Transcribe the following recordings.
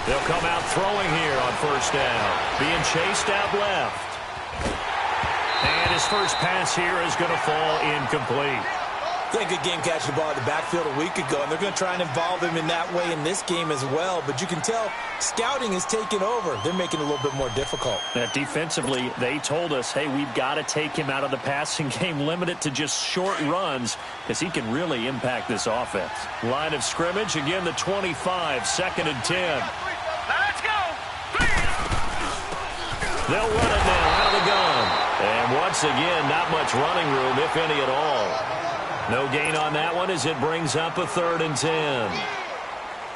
They'll come out throwing here on first down. Being chased out left. And his first pass here is going to fall incomplete. Played a good game catching the ball at the backfield a week ago, and they're going to try and involve him in that way in this game as well. But you can tell scouting is taking over. They're making it a little bit more difficult. Defensively, they told us, hey, we've got to take him out of the passing game, limit it to just short runs, because he can really impact this offense. Line of scrimmage, again, the 25, 2nd and 10. Let's go! They'll run it now out of the gun. And once again, not much running room, if any at all. No gain on that one as it brings up a 3rd and 10.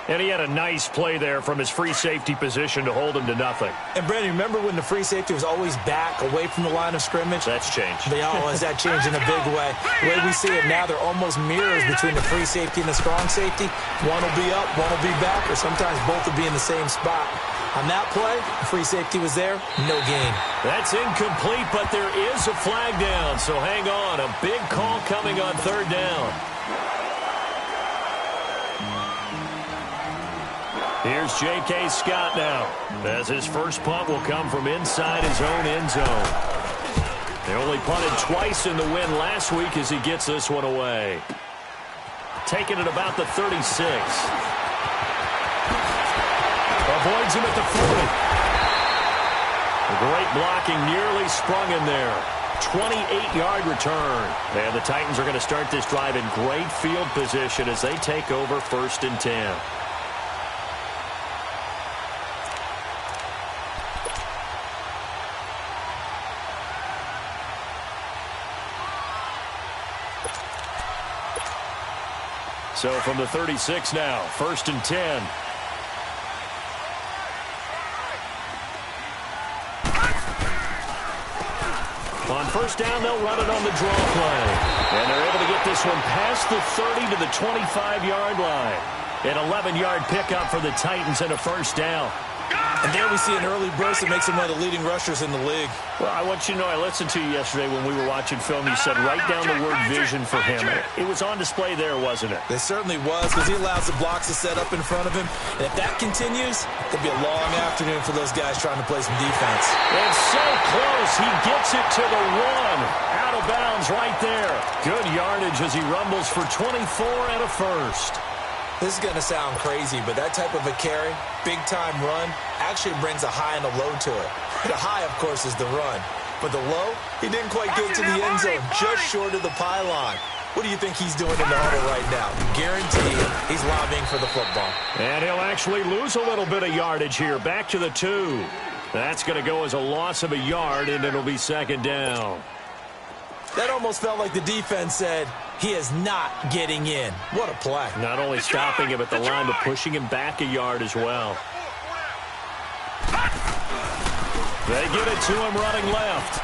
And he had a nice play there from his free safety position to hold him to nothing. And, Brandon, remember when the free safety was always back away from the line of scrimmage? That's changed. They always that changed in a big way. The way we see it now, they're almost mirrors between the free safety and the strong safety. One will be up, one will be back, or sometimes both will be in the same spot. On that play, the free safety was there, no gain. That's incomplete, but there is a flag down, so hang on. A big call coming on 3rd down. Here's J.K. Scott now, as his first punt will come from inside his own end zone. They only punted twice in the win last week as he gets this one away. Taking it about the 36. Avoids him at the 40. Great blocking, nearly sprung him there. 28-yard return. And the Titans are going to start this drive in great field position as they take over 1st and 10. So from the 36 now, 1st and 10. On first down, they'll run it on the draw play. And they're able to get this one past the 30 to the 25-yard line. An 11-yard pickup for the Titans and a first down. And there we see an early burst that makes him one of the leading rushers in the league. Well, I want you to know, I listened to you yesterday when we were watching film. You said write down the word vision for him. It was on display there, wasn't it? It certainly was, because he allows the blocks to set up in front of him. And if that continues, it could be a long afternoon for those guys trying to play some defense. And so close. He gets it to the 1. Out of bounds right there. Good yardage as he rumbles for 24 and a first. This is going to sound crazy, but that type of a carry, big-time run, actually brings a high and a low to it. The high, of course, is the run. But the low, he didn't quite get to the end zone, just short of the pylon. What do you think he's doing in the huddle right now? Guaranteed he's lobbying for the football. And he'll actually lose a little bit of yardage here. Back to the 2. That's going to go as a loss of a yard, and it'll be 2nd down. That almost felt like the defense said, he is not getting in. What a play. Not only stopping him at the line, but pushing him back a yard as well. They give it to him running left.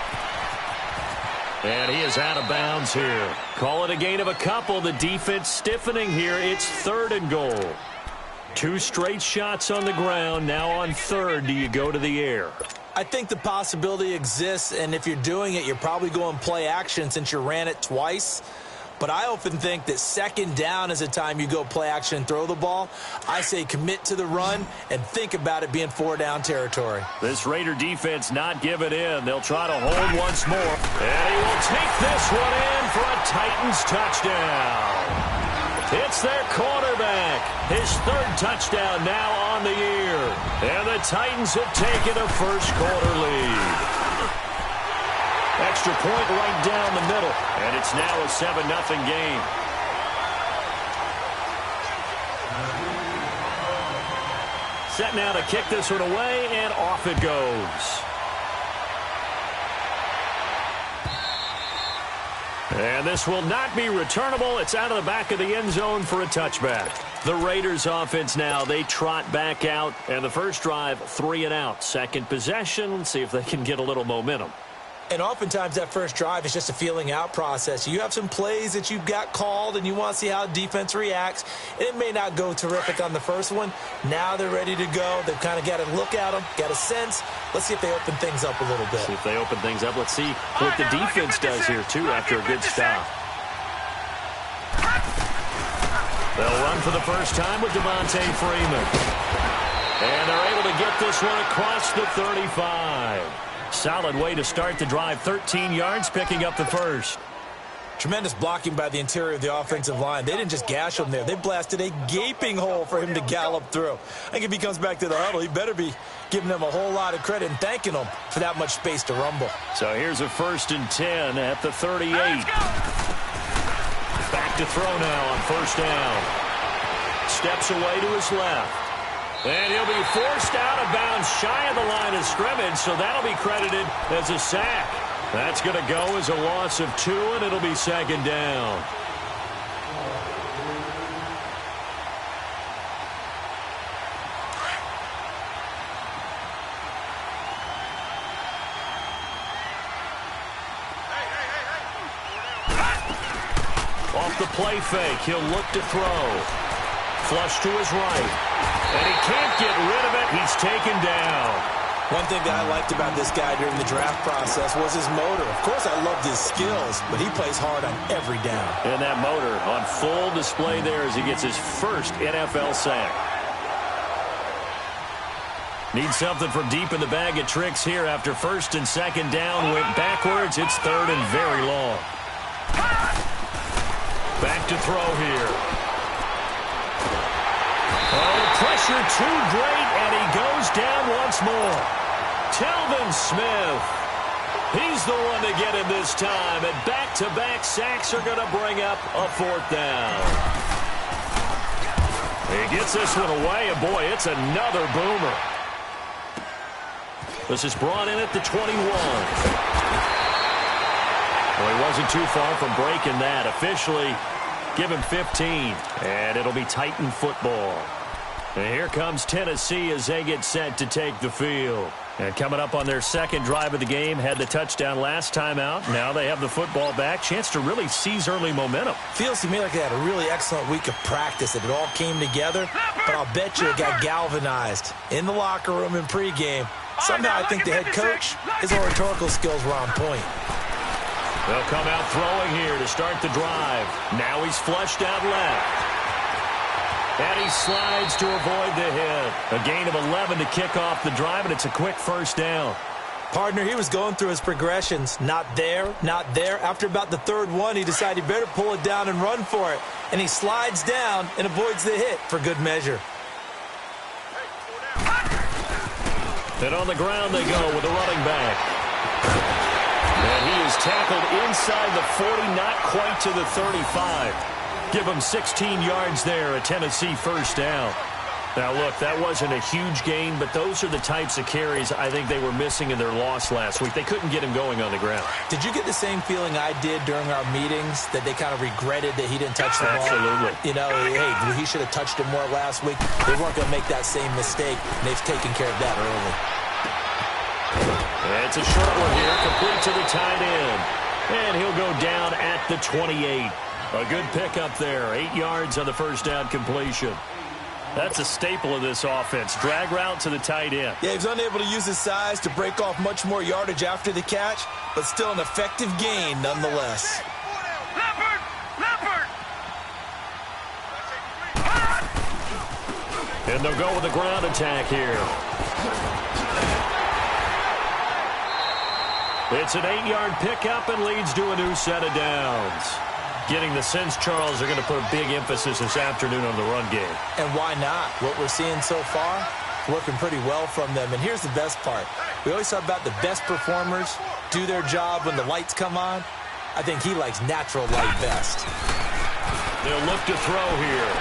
And he is out of bounds here. Call it a gain of a couple. The defense stiffening here. It's 3rd and goal. 2 straight shots on the ground. Now on 3rd, do you go to the air? I think the possibility exists, and if you're doing it, you're probably going play action since you ran it twice. But I often think that 2nd down is a time you go play action and throw the ball. I say commit to the run and think about it being 4-down territory. This Raider defense not giving in. They'll try to hold once more. And he will take this one in for a Titans touchdown. It's their quarterback. His 3rd touchdown now on the year. And the Titans have taken a first-quarter lead. Extra point right down the middle. And it's now a 7-0 game. Set now to kick this one away, and off it goes. And this will not be returnable. It's out of the back of the end zone for a touchback. The Raiders offense now, they trot back out. And the first drive, 3 and out. Second possession, let's see if they can get a little momentum. And oftentimes that first drive is just a feeling out process. You have some plays that you've got called and you want to see how defense reacts. It may not go terrific on the first one. Now they're ready to go. They've kind of got to look at them, got a sense. Let's see if they open things up a little bit. See if they open things up. Let's see what the defense does here, too, after a good stop. They'll run for the first time with Devontae Freeman. And they're able to get this one across the 35. Solid way to start the drive. 13 yards, picking up the first. Tremendous blocking by the interior of the offensive line. They didn't just gash him there. They blasted a gaping hole for him to gallop through. I think if he comes back to the huddle, he better be giving them a whole lot of credit and thanking them for that much space to rumble. So here's a 1st and 10 at the 38. Back to throw now on 1st down. Steps away to his left. And he'll be forced out of bounds shy of the line of scrimmage, so that'll be credited as a sack. That's going to go as a loss of 2, and it'll be 2nd down. Off the play fake, he'll look to throw. Flush to his right. And he can't get rid of it. He's taken down. One thing that I liked about this guy during the draft process was his motor. Of course, I loved his skills, but he plays hard on every down. And that motor on full display there as he gets his first NFL sack. Needs something from deep in the bag of tricks here after 1st and 2nd down. Went backwards. It's 3rd and very long. Back to throw here. Oh, pressure too great, and he goes down once more. Telvin Smith. He's the one to get him this time, and back-to-back sacks are going to bring up a 4th down. He gets this one away, and boy, it's another boomer. This is brought in at the 21. Well, he wasn't too far from breaking that. Officially, give him 15, and it'll be Titan football. And here comes Tennessee as they get set to take the field. And coming up on their 2nd drive of the game, had the touchdown last time out. Now they have the football back. Chance to really seize early momentum. Feels to me like they had a really excellent week of practice, that it all came together. But I'll bet you it got galvanized in the locker room in pregame. Somehow I think the head coach, his oratorical skills were on point. They'll come out throwing here to start the drive. Now he's flushed out left. And he slides to avoid the hit. A gain of 11 to kick off the drive, and it's a quick 1st down. Partner, he was going through his progressions. Not there, not there. After about the 3rd one, he decided he better pull it down and run for it. And he slides down and avoids the hit for good measure. And on the ground they go with the running back. And he is tackled inside the 40, not quite to the 35. Give him 16 yards there, a Tennessee 1st down. Now, look, that wasn't a huge gain, but those are the types of carries I think they were missing in their loss last week. They couldn't get him going on the ground. Did you get the same feeling I did during our meetings, that they kind of regretted that he didn't touch the ball? Absolutely. You know, hey, he should have touched it more last week. They weren't going to make that same mistake, and they've taken care of that early. It's a short one here, complete to the tight end. And he'll go down at the 28. A good pickup there. 8 yards on the 1st down completion. That's a staple of this offense. Drag route to the tight end. Yeah, he was unable to use his size to break off much more yardage after the catch, but still an effective gain nonetheless. And they'll go with the ground attack here. It's an 8-yard pickup and leads to a new set of downs. Getting the sense, Charles, they're going to put a big emphasis this afternoon on the run game. And why not? What we're seeing so far, working pretty well from them. And here's the best part. We always talk about the best performers do their job when the lights come on. I think he likes natural light best. They'll look to throw here.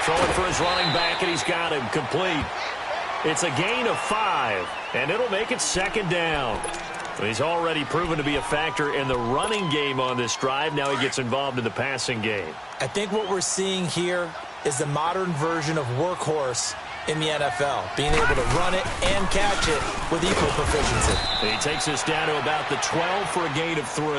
Throwing for his running back, and he's got him complete. It's a gain of 5, and it'll make it 2nd down. He's already proven to be a factor in the running game on this drive. Now he gets involved in the passing game. I think what we're seeing here is the modern version of workhorse in the NFL, being able to run it and catch it with equal proficiency. He takes us down to about the 12 for a gain of 3.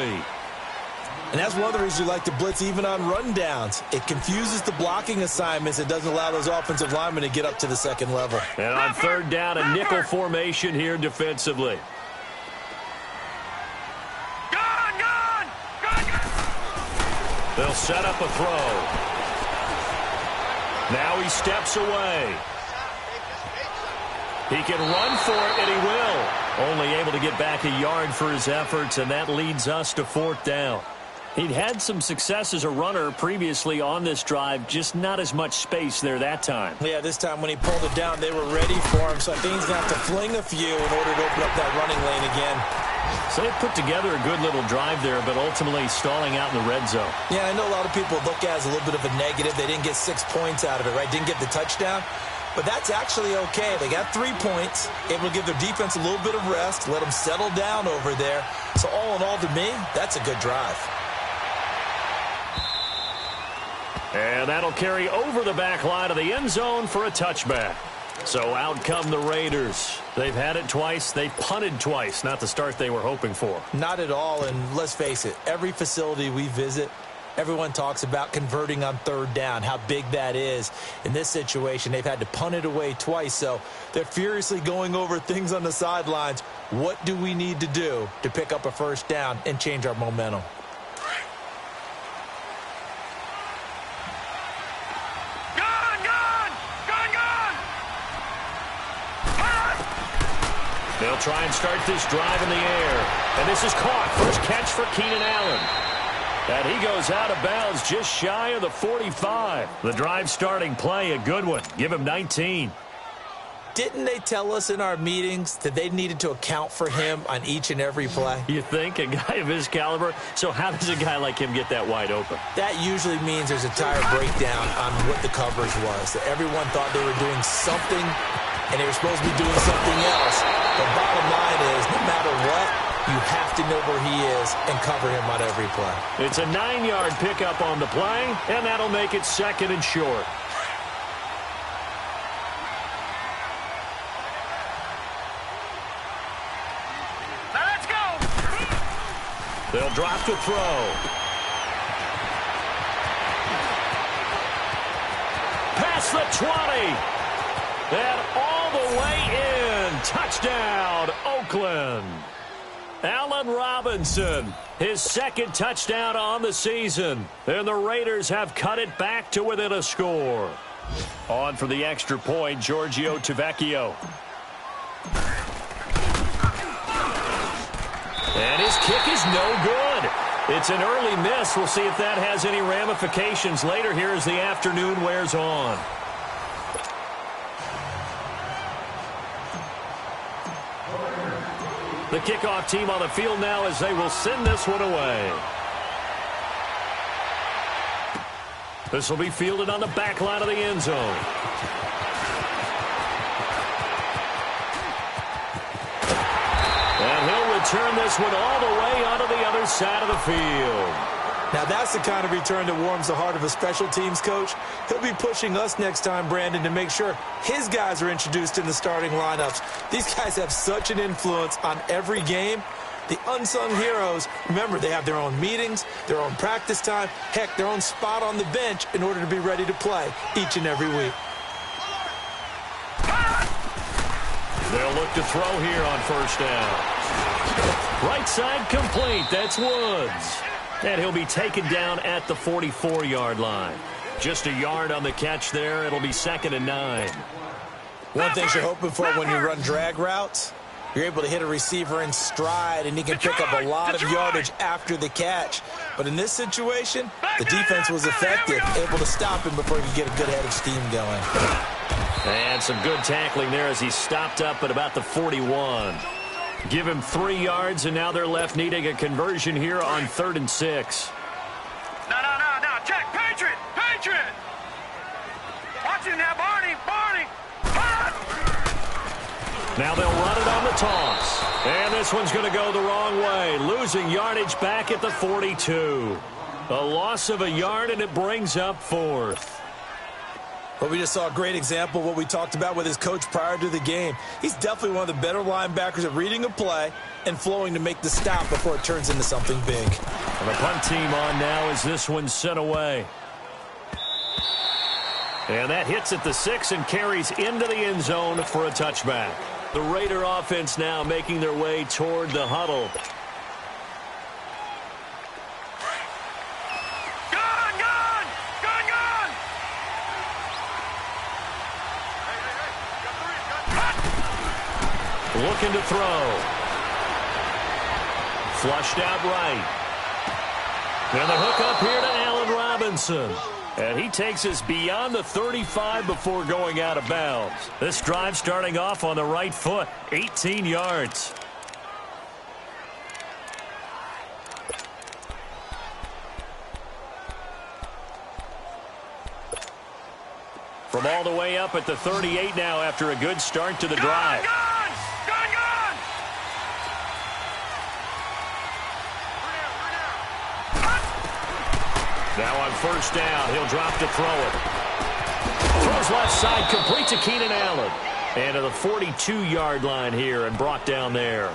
And that's one of the reasons you like to blitz even on rundowns. It confuses the blocking assignments. It doesn't allow those offensive linemen to get up to the 2nd level. And on 3rd down, a nickel formation here defensively. They'll set up a throw. Now he steps away. He can run for it, and he will. Only able to get back a yard for his efforts, and that leads us to 4th down. He'd had some success as a runner previously on this drive, just not as much space there that time. Yeah, this time when he pulled it down, they were ready for him, so I think he's going to have to fling a few in order to open up that running lane again. So they put together a good little drive there, but ultimately stalling out in the red zone. Yeah, I know a lot of people look at it as a little bit of a negative. They didn't get 6 points out of it, right? Didn't get the touchdown. But that's actually okay. They got 3 points, able to give their defense a little bit of rest, let them settle down over there. So all in all, to me, that's a good drive. And that'll carry over the back line of the end zone for a touchback. So out come the Raiders. They've had it twice. They've punted twice. Not the start they were hoping for. Not at all, and let's face it, every facility we visit, everyone talks about converting on 3rd down, how big that is. In this situation, they've had to punt it away twice, so they're furiously going over things on the sidelines. What do we need to do to pick up a 1st down and change our momentum? They'll try and start this drive in the air. And this is caught. First catch for Keenan Allen. And he goes out of bounds just shy of the 45. The drive starting play, a good one. Give him 19. Didn't they tell us in our meetings that they needed to account for him on each and every play? You think? A guy of his caliber? So how does a guy like him get that wide open? That usually means there's a tire breakdown on what the coverage was. That everyone thought they were doing something, and they were supposed to be doing something else. The bottom line is, no matter what, you have to know where he is and cover him on every play. It's a 9-yard pickup on the play, and that'll make it 2nd and short. They'll drop to throw. Past the 20. And all the way in. Touchdown, Oakland. Allen Robinson, his 2nd touchdown on the season. And the Raiders have cut it back to within a score. On for the extra point, Giorgio Tavecchio. And his kick is no good. It's an early miss. We'll see if that has any ramifications later here as the afternoon wears on. The kickoff team on the field now as they will send this one away. This will be fielded on the back line of the end zone. And he'll return this one all the way onto the other side of the field. Now that's the kind of return that warms the heart of a special teams coach. He'll be pushing us next time, Brandon, to make sure his guys are introduced in the starting lineups. These guys have such an influence on every game. The unsung heroes, remember, they have their own meetings, their own practice time, heck, their own spot on the bench in order to be ready to play each and every week. They'll look to throw here on 1st down. Right side complete. That's Woods. And he'll be taken down at the 44-yard line. Just a yard on the catch there. It'll be 2nd and 9. One thing you're hoping for when you run drag routes, you're able to hit a receiver in stride, and he can pick up a lot of yardage after the catch. But in this situation, the defense was effective, able to stop him before he could get a good head of steam going. And some good tackling there as he stopped up at about the 41. Give him 3 yards, and now they're left needing a conversion here on 3rd and 6. No. Check. Patriot. Watch him now, Barney. Now they'll run it on the toss. And this one's going to go the wrong way. Losing yardage back at the 42. A loss of a yard, and it brings up 4th. Well, we just saw a great example of what we talked about with his coach prior to the game. He's definitely one of the better linebackers at reading a play and flowing to make the stop before it turns into something big. And the punt team on now as this one's sent away. And that hits at the 6 and carries into the end zone for a touchback. The Raider offense now making their way toward the huddle. Looking to throw. Flushed out right. And the hook up here to Allen Robinson. And he takes us beyond the 35 before going out of bounds. This drive starting off on the right foot. 18 yards. From all the way up at the 38 now after a good start to the drive. Now on first down, he'll drop to throw it. Throws left side, complete to Keenan Allen. And to the 42-yard line here and brought down there.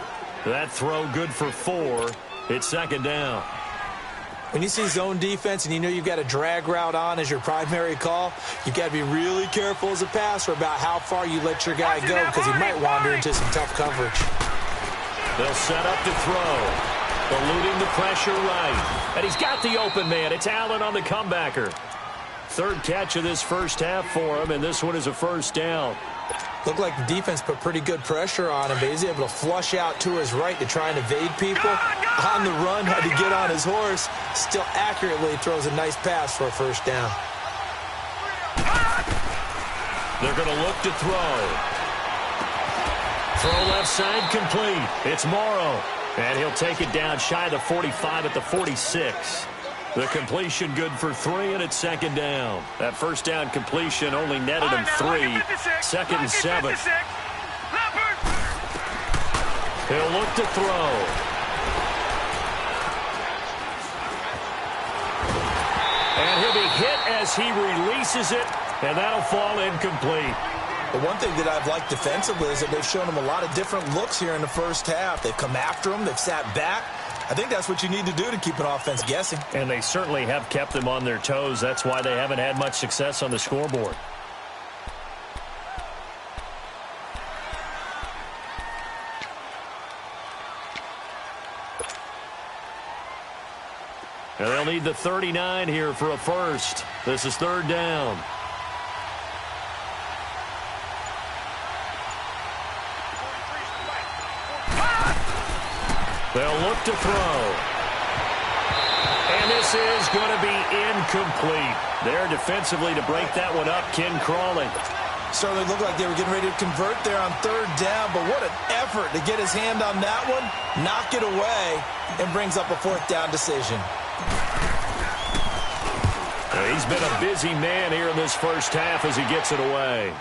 That throw good for 4. It's second down. When you see zone defense and you know you've got a drag route on as your primary call, you've got to be really careful as a passer about how far you let your guy go because he might wander into some tough coverage. They'll set up to throw. Eluding the pressure right. And he's got the open man. It's Allen on the comebacker. Third catch of this first half for him, and this one is a first down. Looked like the defense put pretty good pressure on him, but he's able to flush out to his right to try and evade people. On the run, had to get on his horse. Still accurately throws a nice pass for a first down. They're going to look to throw. Throw left side complete. It's Morrow. And he'll take it down shy of the 45 at the 46. The completion good for 3, and it's second down. That first down completion only netted him 3. Second and 7. He'll look to throw. And he'll be hit as he releases it, and that'll fall incomplete. The one thing that I've liked defensively is that they've shown him a lot of different looks here in the first half. They've come after him. They've sat back. I think that's what you need to do to keep an offense guessing. And they certainly have kept them on their toes. That's why they haven't had much success on the scoreboard. And they'll need the 39 here for a first. This is third down. They'll look to throw. And this is going to be incomplete. There defensively to break that one up, Ken Crawley. Certainly looked like they were getting ready to convert there on third down, but what an effort to get his hand on that one, knock it away, and brings up a fourth down decision. He's been a busy man here in this first half as he gets it away.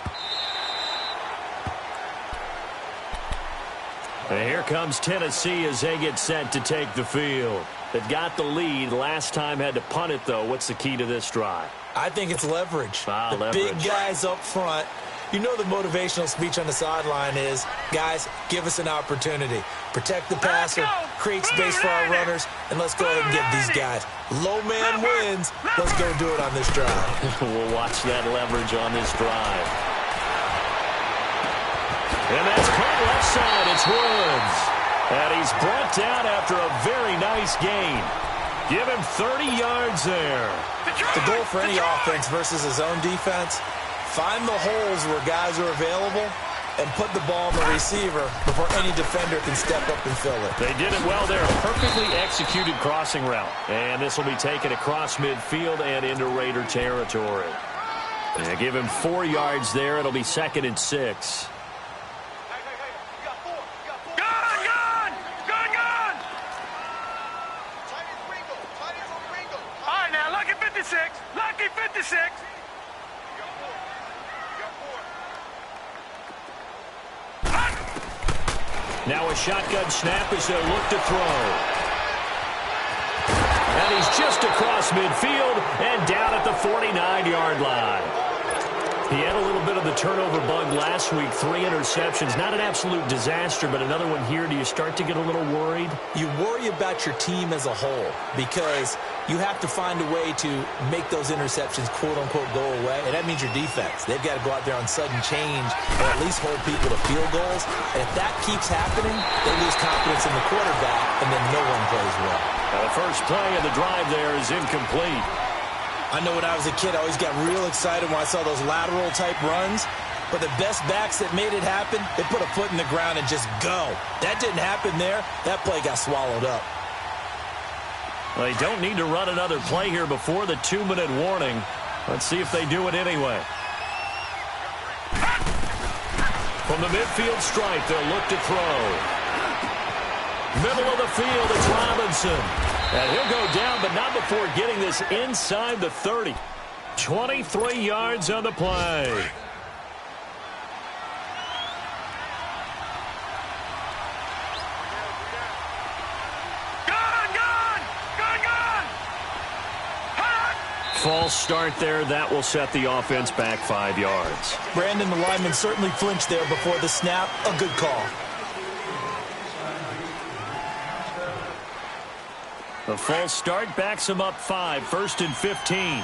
And here comes Tennessee as they get set to take the field. They've got the lead. Last time had to punt it, though. What's the key to this drive? I think it's leverage. Leverage. Big guys up front. You know the motivational speech on the sideline is, guys, give us an opportunity. Protect the passer, create space for our runners, and let's go ahead and get these guys. Low man wins. Let's go do it on this drive. We'll watch that leverage on this drive. And that's caught left side. It's Woods. And he's brought down after a very nice gain. Give him 30 yards there. The goal for any offense versus his own defense, find the holes where guys are available and put the ball on the receiver before any defender can step up and fill it. They did it well there. A perfectly executed crossing route. And this will be taken across midfield and into Raider territory. And give him 4 yards there. It'll be second and 6. Lucky 56. Now a shotgun snap as they'll look to throw. And he's just across midfield and down at the 49-yard line. He had a little bit of the turnover bug last week, 3 interceptions. Not an absolute disaster, but another one here. Do you start to get a little worried? You worry about your team as a whole because you have to find a way to make those interceptions, quote-unquote, go away, and that means your defense. They've got to go out there on sudden change or at least hold people to field goals. And if that keeps happening, they lose confidence in the quarterback, and then no one plays well. Now the first play of the drive there is incomplete. I know when I was a kid, I always got real excited when I saw those lateral-type runs. But the best backs that made it happen, they put a foot in the ground and just go. That didn't happen there. That play got swallowed up. Well, they don't need to run another play here before the 2-minute warning. Let's see if they do it anyway. From the midfield stripe, they'll look to throw. Middle of the field, it's Robinson. And he'll go down, but not before getting this inside the 30. 23 yards on the play. False start there. That will set the offense back 5 yards. Brandon, the lineman certainly flinched there before the snap. A good call. The false start backs him up 5, 1st and 15.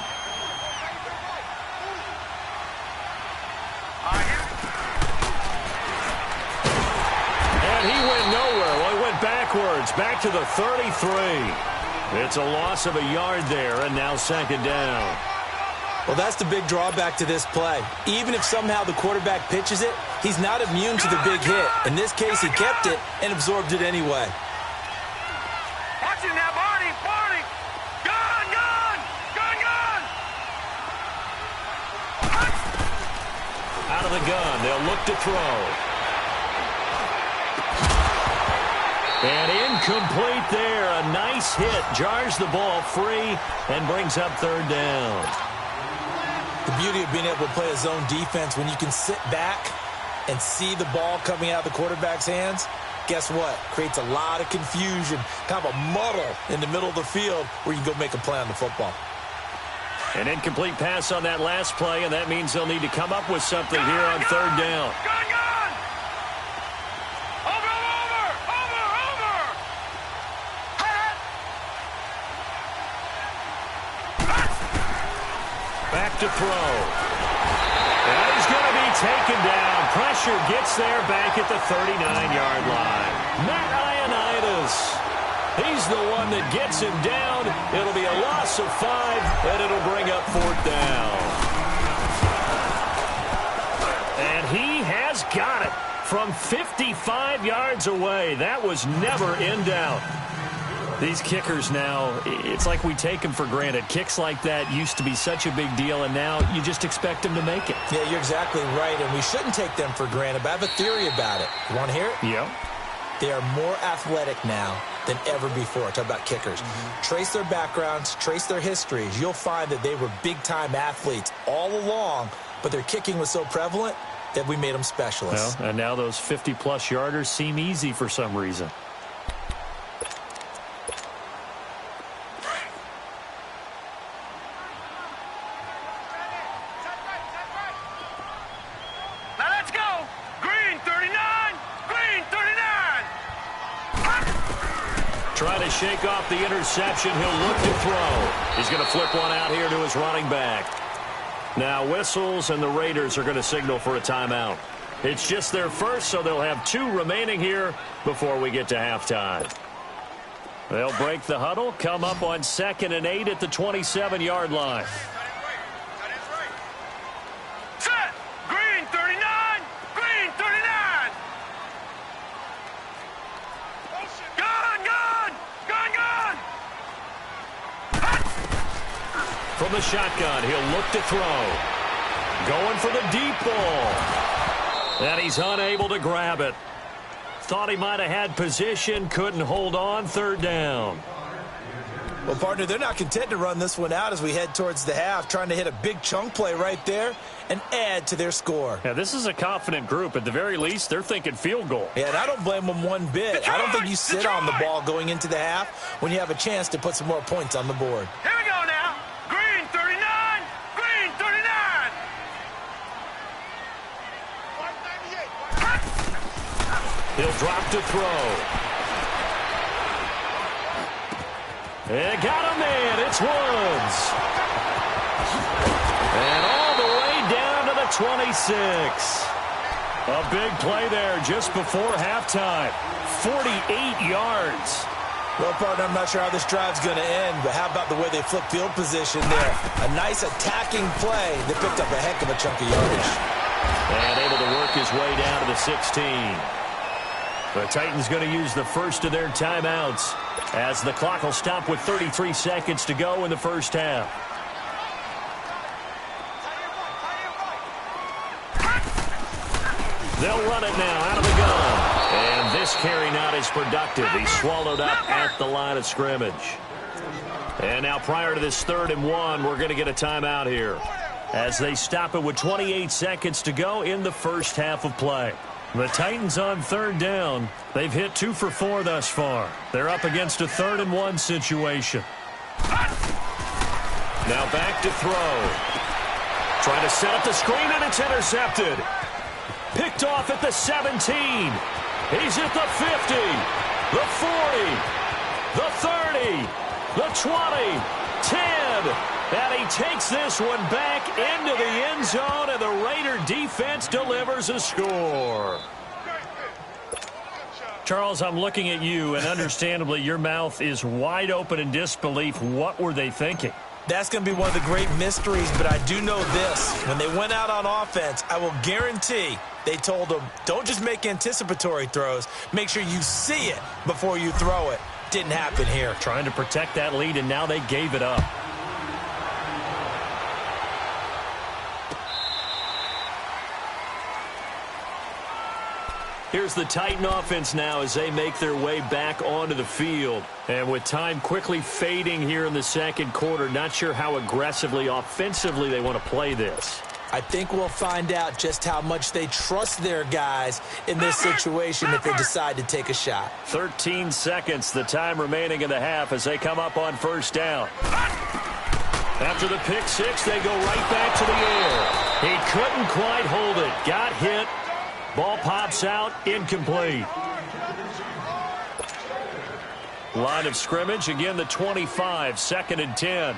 And he went nowhere. Well, he went backwards, back to the 33. It's a loss of a yard there, and now 2nd down. Well, that's the big drawback to this play. Even if somehow the quarterback pitches it, he's not immune to the big hit. In this case, he kept it and absorbed it anyway. Watch him now, Barney! Barney! Gun! Gun! Gun! Gun! Out of the gun, they'll look to throw. And incomplete there. A nice hit. Jars the ball free and brings up 3rd down. The beauty of being able to play a zone defense when you can sit back and see the ball coming out of the quarterback's hands, guess what? Creates a lot of confusion, kind of a muddle in the middle of the field where you can go make a play on the football. An incomplete pass on that last play, and that means they'll need to come up with something here on 3rd down. Gun! Gun! Over! Over! Over! Over! Back to throw. And he's going to be taken down. Pressure gets there back at the 39-yard line. Matt Ioannidis. He's the one that gets him down. It'll be a loss of 5, and it'll bring up 4th down. And he has got it from 55 yards away. That was never in doubt. These kickers now, it's like we take them for granted. Kicks like that used to be such a big deal, and now you just expect them to make it. Yeah, you're exactly right, and we shouldn't take them for granted, but I have a theory about it. You want to hear it? Yeah. They are more athletic now than ever before. Talk about kickers. Trace their backgrounds, trace their histories. You'll find that they were big-time athletes all along, but their kicking was so prevalent that we made them specialists. Well, and now those 50-plus yarders seem easy for some reason. Now let's go! Green 39! Green 39! Trying to shake off the interception. He'll look to throw. He's going to flip one out here to his running back. Now whistles, and the Raiders are going to signal for a timeout. It's just their first, so they'll have 2 remaining here before we get to halftime. They'll break the huddle, come up on 2nd and 8 at the 27-yard line. Set! Green 39! Green 39! Gun! Gun! Gun! Gun! From the shotgun, he'll look to throw. Going for the deep ball. And he's unable to grab it. Thought he might have had position, couldn't hold on. 3rd down. Well, partner, they're not content to run this one out as we head towards the half, trying to hit a big chunk play right there and add to their score. Yeah, this is a confident group. At the very least, they're thinking field goal. Yeah, and I don't blame them one bit. I don't think you sit on the ball going into the half when you have a chance to put some more points on the board. Here we go now! Green 39! Green 39! He'll drop to throw. And got him in. It's Woods. And all the way down to the 26. A big play there just before halftime. 48 yards. Well, partner, I'm not sure how this drive's going to end, but how about the way they flip field position there? A nice attacking play that picked up a heck of a chunk of yardage. And able to work his way down to the 16. The Titans going to use the first of their timeouts as the clock will stop with 33 seconds to go in the first half. They'll run it now out of the gun. And this carry not as productive. He's swallowed up at the line of scrimmage. And now prior to this 3rd and 1, we're going to get a timeout here as they stop it with 28 seconds to go in the first half of play. The Titans on 3rd down. They've hit 2 for 4 thus far. They're up against a 3rd and 1 situation. Now back to throw. Trying to set up the screen, and it's intercepted. Picked off at the 17. He's at the 50, the 40, the 30, the 20, 10. And he takes this one back into the end zone, and the Raider defense delivers a score. Charles, I'm looking at you, and understandably your mouth is wide open in disbelief. What were they thinking? That's going to be one of the great mysteries, but I do know this. When they went out on offense, I will guarantee they told them, don't just make anticipatory throws. Make sure you see it before you throw it. Didn't happen here. Trying to protect that lead, and now they gave it up. Here's the Titan offense now as they make their way back onto the field. And with time quickly fading here in the second quarter, not sure how aggressively, offensively they want to play this. I think we'll find out just how much they trust their guys in this situation if they decide to take a shot. 13 seconds, the time remaining in the half as they come up on 1st down. After the pick 6, they go right back to the air. He couldn't quite hold it. Got hit. Ball pops out, incomplete. Line of scrimmage, again the 25, 2nd and 10.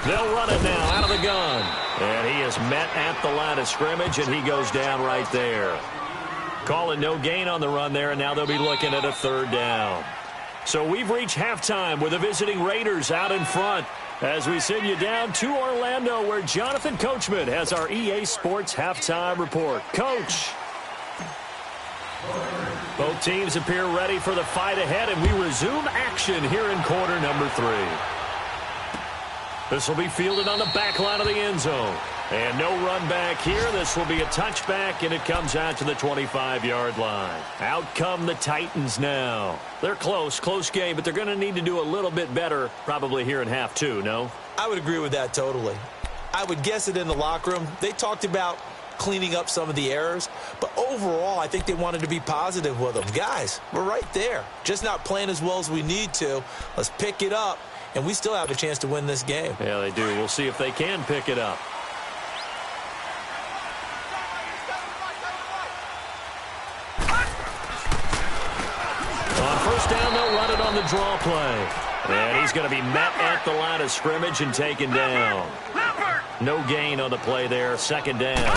They'll run it now out of the gun. And he is met at the line of scrimmage, and he goes down right there. Calling no gain on the run there, and now they'll be looking at a 3rd down. So we've reached halftime with the visiting Raiders out in front, as we send you down to Orlando, where Jonathan Coachman has our EA Sports halftime report. Coach. Both teams appear ready for the fight ahead, and we resume action here in quarter number 3. This will be fielded on the back line of the end zone. And no run back here. This will be a touchback, and it comes out to the 25-yard line. Out come the Titans now. They're close game, but they're going to need to do a little bit better probably here in half 2, no? I would agree with that totally. I would guess it in the locker room. They talked about cleaning up some of the errors, but overall I think they wanted to be positive with them. Guys, we're right there. Just not playing as well as we need to. Let's pick it up, and we still have a chance to win this game. Yeah, they do. We'll see if they can pick it up. Down, they'll run it on the draw play. And he's going to be met at the line of scrimmage and taken down. No gain on the play there, 2nd down.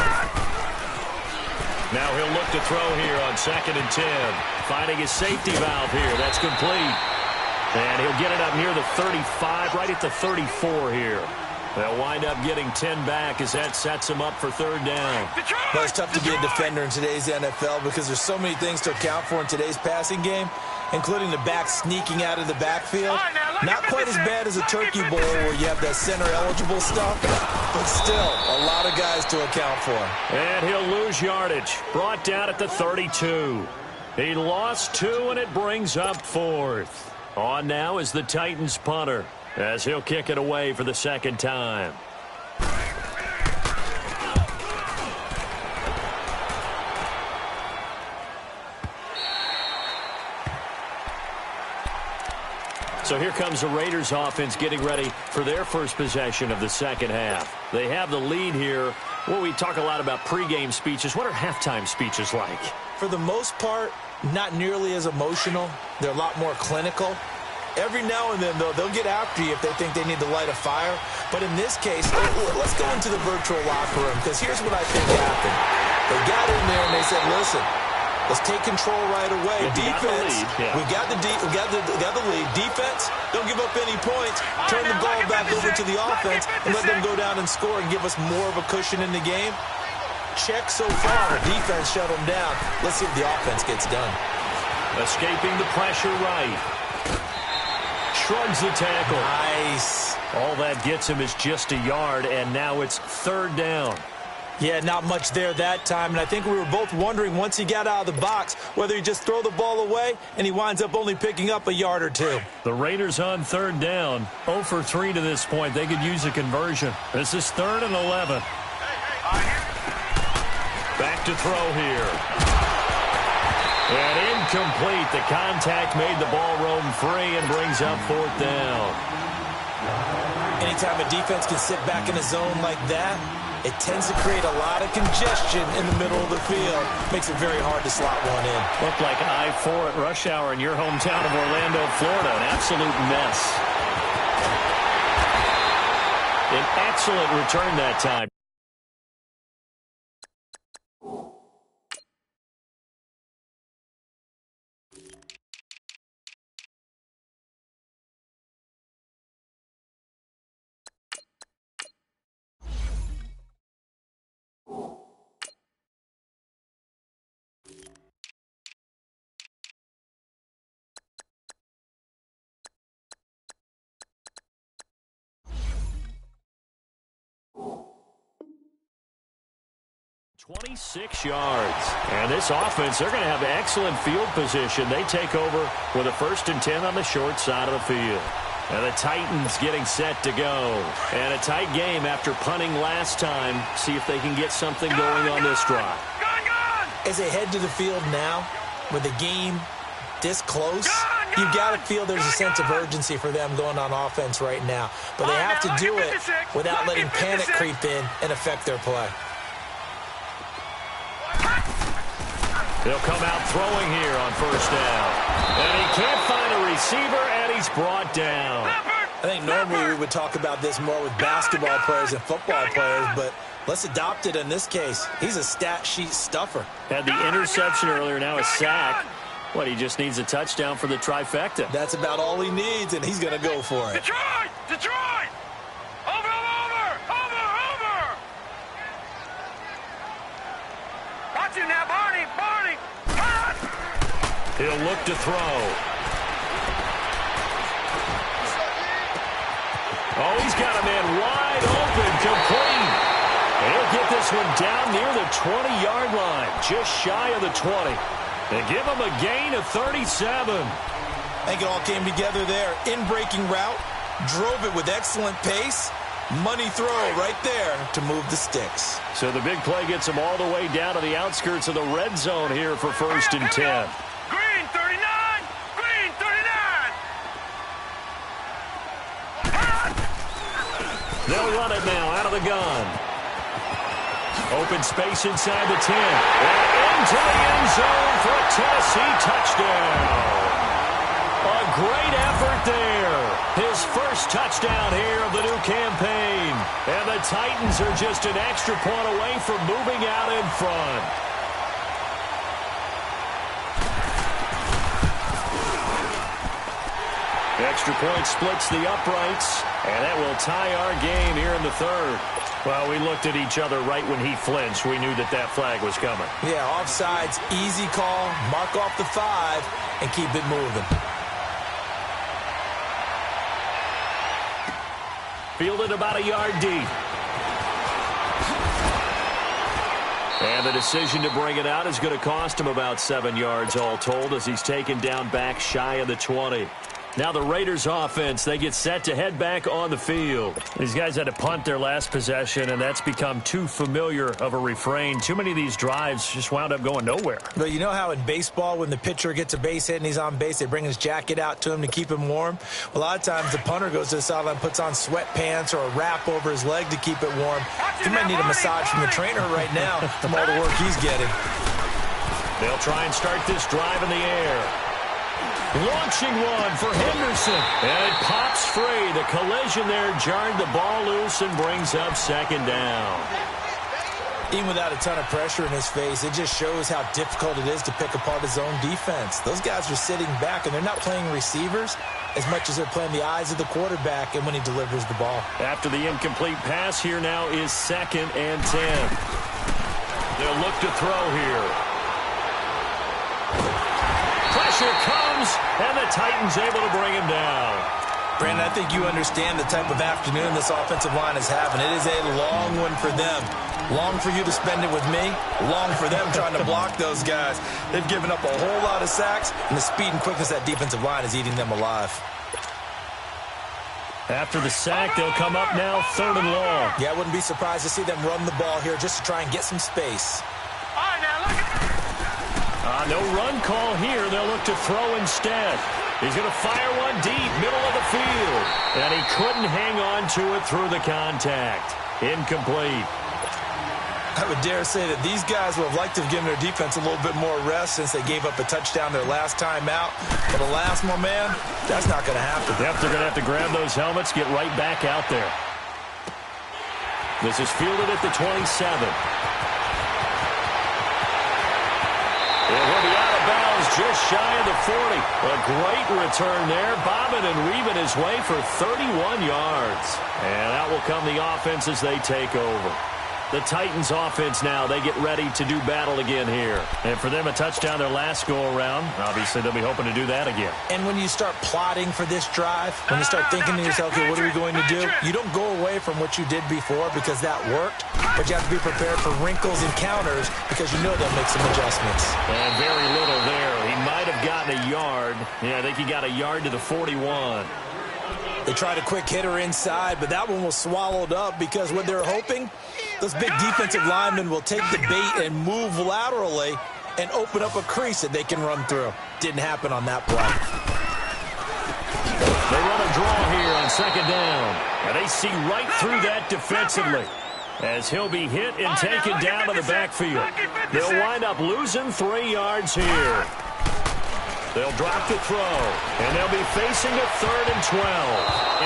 Now he'll look to throw here on 2nd and 10. Finding his safety valve here. That's complete. And he'll get it up near the 35, right at the 34 here. They'll wind up getting 10 back as that sets him up for 3rd down. Well, it's tough to be a defender in today's NFL because there's so many things to account for in today's passing game, including the back sneaking out of the backfield. Not quite as bad as a turkey bowl where you have that center-eligible stuff, but still a lot of guys to account for. And he'll lose yardage. Brought down at the 32. He lost 2, and it brings up 4th. On now is the Titans punter, as he'll kick it away for the 2nd time. So here comes the Raiders offense getting ready for their first possession of the 2nd half. They have the lead here. Well, we talk a lot about pregame speeches. What are halftime speeches like? For the most part, not nearly as emotional. They're a lot more clinical. Every now and then, though, they'll get after you if they think they need to light a fire. But in this case, let's go into the virtual locker room, because here's what I think happened. They got in there and they said, listen, Let's take control right away. Defense, we got the lead. Defense, don't give up any points. Turn the ball back over to the offense and let them go down and score and give us more of a cushion in the game. Check so far. Defense shut them down. Let's see if the offense gets done. Escaping the pressure right. Shrugs the tackle. Nice. All that gets him is just a yard, and now it's third down. Yeah, not much there that time, and I think we were both wondering once he got out of the box whether he just throw the ball away and he winds up only picking up a yard or two. The Raiders on third down, 0 for 3 to this point. They could use a conversion. This is 3rd and 11. Back to throw here. And incomplete. The contact made the ball roam free and brings up 4th down. Anytime a defense can sit back in a zone like that, it tends to create a lot of congestion in the middle of the field. Makes it very hard to slot one in. Looked like I-4 at rush hour in your hometown of Orlando, Florida. An absolute mess. An excellent return that time. .26 yards. And this offense, they're going to have excellent field position. They take over with a 1st and 10 on the short side of the field. And the Titans getting set to go. And a tight game after punting last time. See if they can get something going on this drive. As they head to the field now, with the game this close, you got to feel there's a sense of urgency for them going on offense right now. But they have to do it without letting panic creep in and affect their play. They'll come out throwing here on 1st down. And he can't find a receiver, and he's brought down. I think normally we would talk about this more with basketball players and football players, but let's adopt it in this case. He's a stat sheet stuffer. Had the interception earlier, now a sack. What, he just needs a touchdown for the trifecta. That's about all he needs, and he's going to go for it. Detroit! Detroit! Over! Watch him now, Barney! He'll look to throw. Oh, he's got a man wide open, complete. And he'll get this one down near the 20-yard line, just shy of the 20. And give him a gain of 37. I think it all came together there. In-breaking route, drove it with excellent pace. Money throw right there to move the sticks. So the big play gets him all the way down to the outskirts of the red zone here for 1st and 10. Green 39! Green 39! They'll run it now out of the gun. Open space inside the 10. And into the end zone for a Tennessee touchdown. A great effort there. His 1st touchdown here of the new campaign. And the Titans are just an extra point away from moving out in front. Extra point splits the uprights, and that will tie our game here in the 3rd. Well, we looked at each other right when he flinched. We knew that flag was coming. Yeah, offsides, easy call, mark off the 5, and keep it moving. Fielded about a yard deep. And the decision to bring it out is going to cost him about 7 yards all told as he's taken down back shy of the 20. Now the Raiders offense, they get set to head back on the field. These guys had to punt their last possession, and that's become too familiar of a refrain. Too many of these drives just wound up going nowhere. But you know how in baseball, when the pitcher gets a base hit and he's on base, they bring his jacket out to him to keep him warm? A lot of times the punter goes to the sideline, puts on sweatpants or a wrap over his leg to keep it warm. He might need a massage from the trainer right now from all the work he's getting. They'll try and start this drive in the air. Launching one for Henderson. And it pops free. The collision there jarred the ball loose and brings up 2nd down. Even without a ton of pressure in his face, it just shows how difficult it is to pick apart his own defense. Those guys are sitting back, and they're not playing receivers as much as they're playing the eyes of the quarterback and when he delivers the ball. After the incomplete pass, here now is 2nd and 10. They'll look to throw here. Pressure comes, and the Titans able to bring him down. Brandon, I think you understand the type of afternoon this offensive line is having. It is a long one for them. Long for you to spend it with me. Long for them trying to block those guys. They've given up a whole lot of sacks, and the speed and quickness of that defensive line is eating them alive. After the sack, they'll come up now 3rd and long. Yeah, I wouldn't be surprised to see them run the ball here just to try and get some space. All right, now look at No run call here. They'll look to throw instead. He's going to fire one deep, middle of the field. And he couldn't hang on to it through the contact. Incomplete. I would dare say that these guys would have liked to have given their defense a little bit more rest since they gave up a touchdown their last time out. But alas, my man, that's not going to happen. Yep, they're going to have to grab those helmets, get right back out there. This is fielded at the 27. It will be out of bounds just shy of the 40. A great return there, bobbing and weaving his way for 31 yards. And out will come the offense as they take over. The Titans offense now, they get ready to do battle again here. And for them, a touchdown their last go-around. Obviously, they'll be hoping to do that again. And when you start plotting for this drive, when you start thinking to yourself, okay, what are we going to do? You don't go away from what you did before because that worked, but you have to be prepared for wrinkles and counters because you know they'll make some adjustments. And very little there. He might have gotten a yard. Yeah, I think he got a yard to the 41. They tried a quick hitter inside, but that one was swallowed up because what they're hoping, those big defensive linemen will take the bait and move laterally and open up a crease that they can run through. Didn't happen on that play. They run a draw here on 2nd down. And they see right through that defensively as he'll be hit and taken down to the backfield. They'll wind up losing 3 yards here. They'll drop the throw, and they'll be facing a 3rd and 12.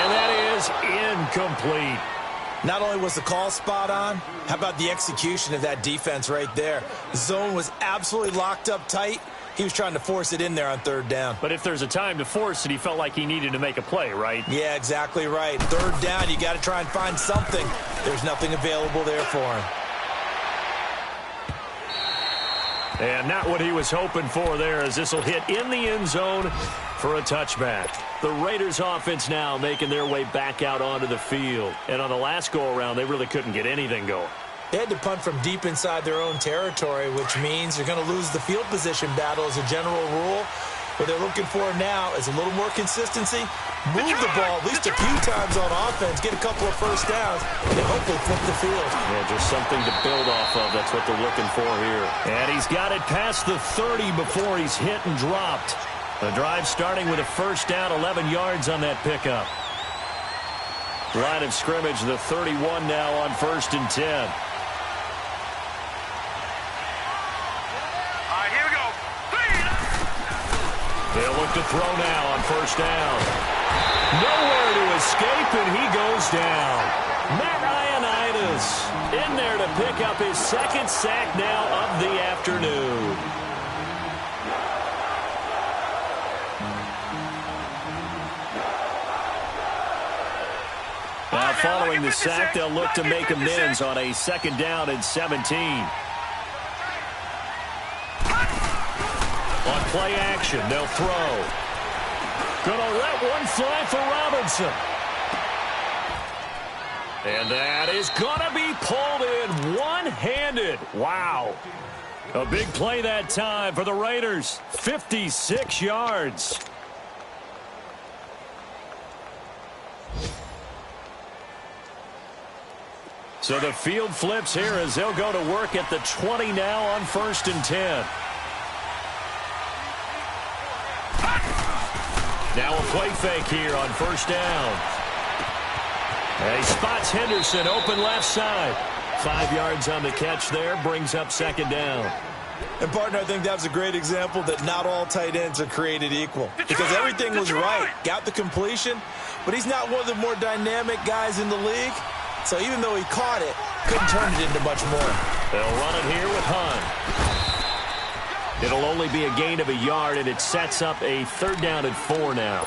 And that is incomplete. Not only was the call spot on, how about the execution of that defense right there? The zone was absolutely locked up tight. He was trying to force it in there on 3rd down. But if there's a time to force it, he felt like he needed to make a play, right? Yeah, exactly right. 3rd down, you got to try and find something. There's nothing available there for him. And not what he was hoping for there, as this will hit in the end zone for a touchback. The Raiders offense now making their way back out onto the field. And on the last go-around, they really couldn't get anything going. They had to punt from deep inside their own territory, which means they're going to lose the field position battle as a general rule. What they're looking for now is a little more consistency, move the ball at least a few times on offense, get a couple of first downs, and hopefully flip the field. Yeah, just something to build off of. That's what they're looking for here. And he's got it past the 30 before he's hit and dropped. The drive starting with a first down, 11 yards on that pickup. Line of scrimmage, the 31 now on 1st and 10. They'll look to throw now on 1st down. Nowhere to escape, and he goes down. Matt Ioannidis in there to pick up his 2nd sack now of the afternoon. Now following the sack, they'll look to make amends on a 2nd down and 17. On play action, they'll throw. Gonna let one fly for Robinson. And that is gonna be pulled in one-handed. Wow. A big play that time for the Raiders. 56 yards. So the field flips here as they'll go to work at the 20 now on 1st and 10. Now a play fake here on 1st down. And he spots Henderson open left side. 5 yards on the catch there, brings up 2nd down. And, partner, I think that was a great example that not all tight ends are created equal. Because everything was right. Got the completion, but he's not one of the more dynamic guys in the league. So even though he caught it, Couldn't turn it into much more. They'll run it here with Hunt. It'll only be a gain of a yard, and it sets up a 3rd down and 4 now.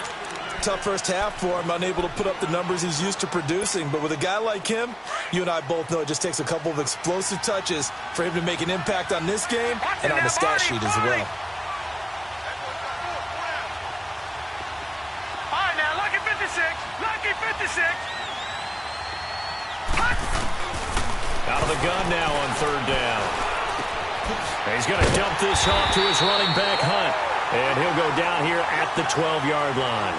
Tough first half for him, unable to put up the numbers he's used to producing. But with a guy like him, you and I both know it just takes a couple of explosive touches for him to make an impact on this game and on the stat sheet as well. All right, now, lucky 56. Lucky 56. Out of the gun now on 3rd down. He's going to dump this off to his running back, Hunt. And he'll go down here at the 12-yard line.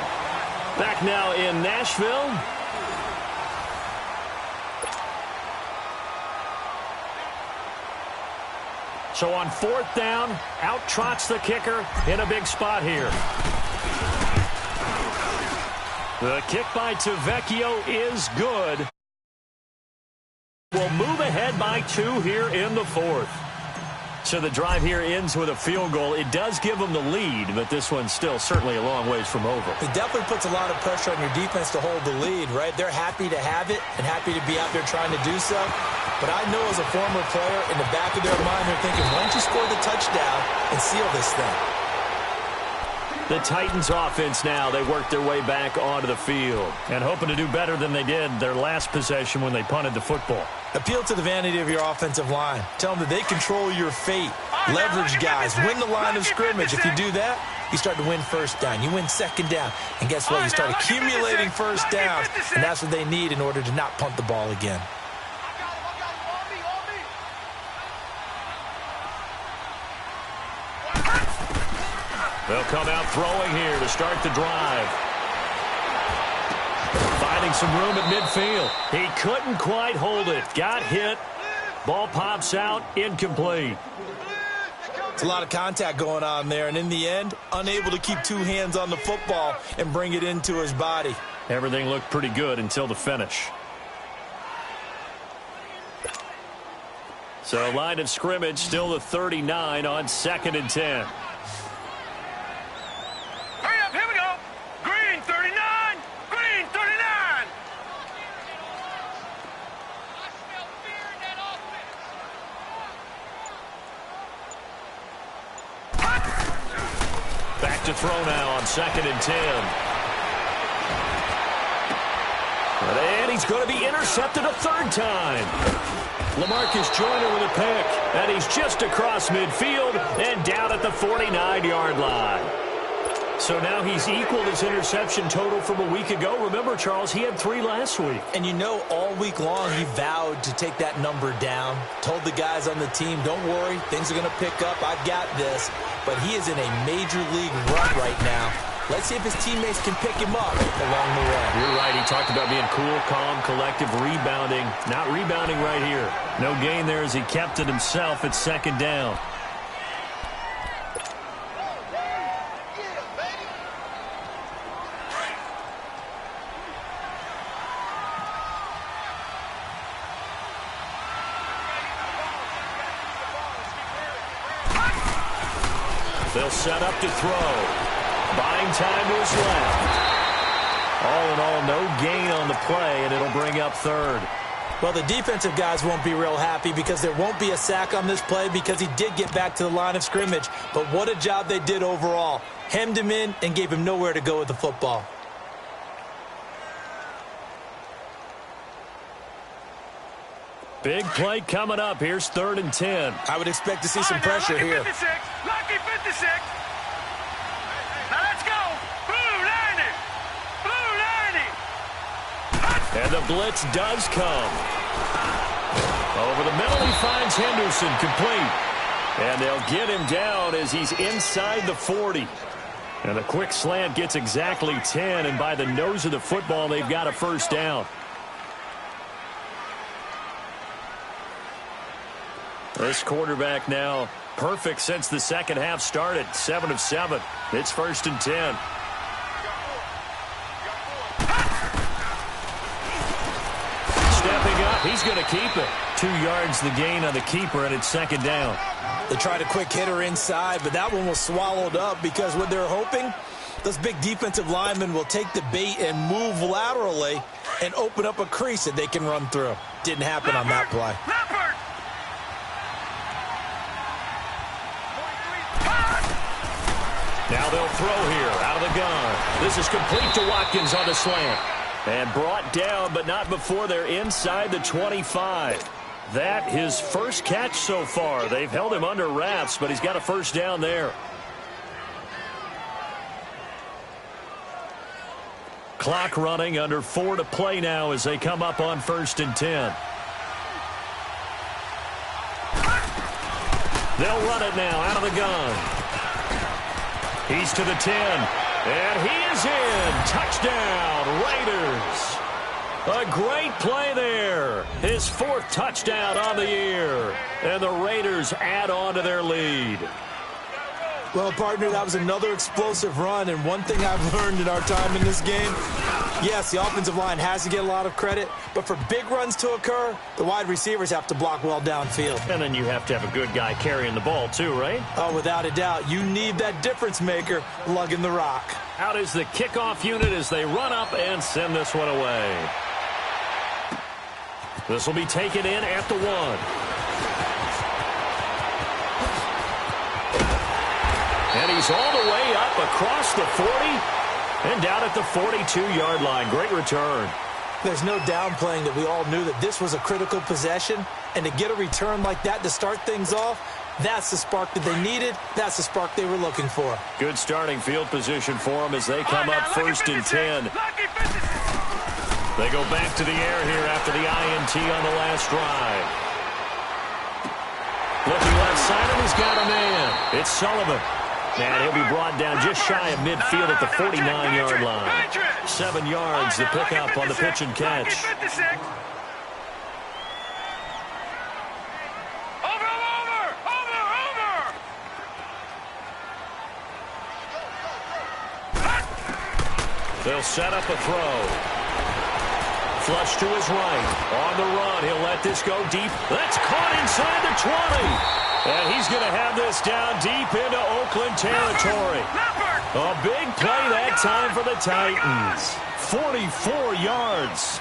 Back now in Nashville. So on 4th down, out trots the kicker in a big spot here. The kick by Tavecchio is good. We'll move ahead by 2 here in the 4th. So the drive here ends with a field goal. It does give them the lead, but this one's still certainly a long ways from over. It definitely puts a lot of pressure on your defense to hold the lead, right? They're happy to have it and happy to be out there trying to do so. But I know as a former player, in the back of their mind, they're thinking, why don't you score the touchdown and seal this thing? The Titans offense now, they work their way back onto the field and hoping to do better than they did their last possession when they punted the football. Appeal to the vanity of your offensive line. Tell them that they control your fate. Leverage guys. Win the line of scrimmage. If you do that, you start to win 1st down. You win 2nd down. And guess what? You start accumulating 1st downs. And that's what they need in order to not punt the ball again. They'll come out throwing here to start the drive. Finding some room at midfield. He couldn't quite hold it. Got hit. Ball pops out. Incomplete. It's a lot of contact going on there. And in the end, unable to keep 2 hands on the football and bring it into his body. Everything looked pretty good until the finish. So line of scrimmage still the 39 on 2nd and 10. To throw now on 2nd and 10. And he's going to be intercepted a 3rd time. LaMarcus Joyner with a pick. And he's just across midfield and down at the 49-yard line. So now he's equaled his interception total from a week ago. Remember, Charles, he had 3 last week. And you know, all week long he vowed to take that number down. Told the guys on the team, don't worry, things are going to pick up. I've got this. But he is in a major league run right now. Let's see if his teammates can pick him up along the way. You're right. He talked about being cool, calm, collective, rebounding. Not rebounding right here. No gain there as he kept it himself at 2nd down. They'll set up to throw. Buying time was left. All in all, no gain on the play, and it'll bring up 3rd. Well, the defensive guys won't be real happy because there won't be a sack on this play because he did get back to the line of scrimmage. But what a job they did overall. Hemmed him in and gave him nowhere to go with the football. Big play coming up. Here's 3rd and 10. I would expect to see some pressure here. Lucky 56. Now let's go. Blue 90. Blue 90. And the blitz does come. Over the middle, he finds Henderson complete. And they'll get him down as he's inside the 40. And the quick slant gets exactly 10. And by the nose of the football, they've got a 1st down. This quarterback now perfect since the 2nd half started. 7 of 7. It's 1st and 10. Stepping up, he's going to keep it. 2 yards the gain on the keeper, and it's 2nd down. They tried a quick hitter inside, but that one was swallowed up because what they're hoping, those big defensive linemen will take the bait and move laterally and open up a crease that they can run through. Didn't happen on that play. Now they'll throw here out of the gun. This is complete to Watkins on the slant. And brought down, but not before they're inside the 25. That his first catch so far. They've held him under wraps, but he's got a first down there. Clock running, under 4 to play now as they come up on 1st and 10. They'll run it now out of the gun. He's to the 10, and he is in. Touchdown, Raiders. A great play there. His 4th touchdown on the year. And the Raiders add on to their lead. Well, partner, that was another explosive run, and one thing I've learned in our time in this game, yes, the offensive line has to get a lot of credit, but for big runs to occur, the wide receivers have to block well downfield. And then you have to have a good guy carrying the ball too, right? Oh, without a doubt. You need that difference maker lugging the rock. Out is the kickoff unit as they run up and send this one away. This will be taken in at the 1. And he's all the way up across the 40 and down at the 42-yard line. Great return. There's no downplaying that we all knew that this was a critical possession, and to get a return like that to start things off, that's the spark that they needed. That's the spark they were looking for. Good starting field position for them as they come up 1st and 10. They go back to the air here after the INT on the last drive. Looking left side, and he's got a man. It's Sullivan. And he'll be brought down just shy of midfield at the 49-yard line. 7 yards to pick up on the pitch and catch. They'll set up a throw. Flush to his right. On the run, he'll let this go deep. That's caught inside the 20. And he's going to have this down deep into Oakland territory. A big play that time for the Titans. 44 yards.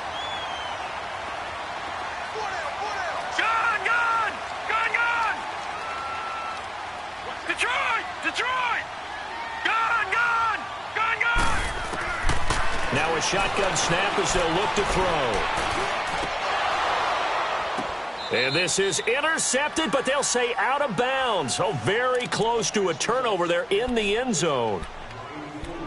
Gun! Detroit! Gun! Now a shotgun snap as they'll look to throw. And this is intercepted, but they'll say out of bounds. Oh, very close to a turnover there in the end zone.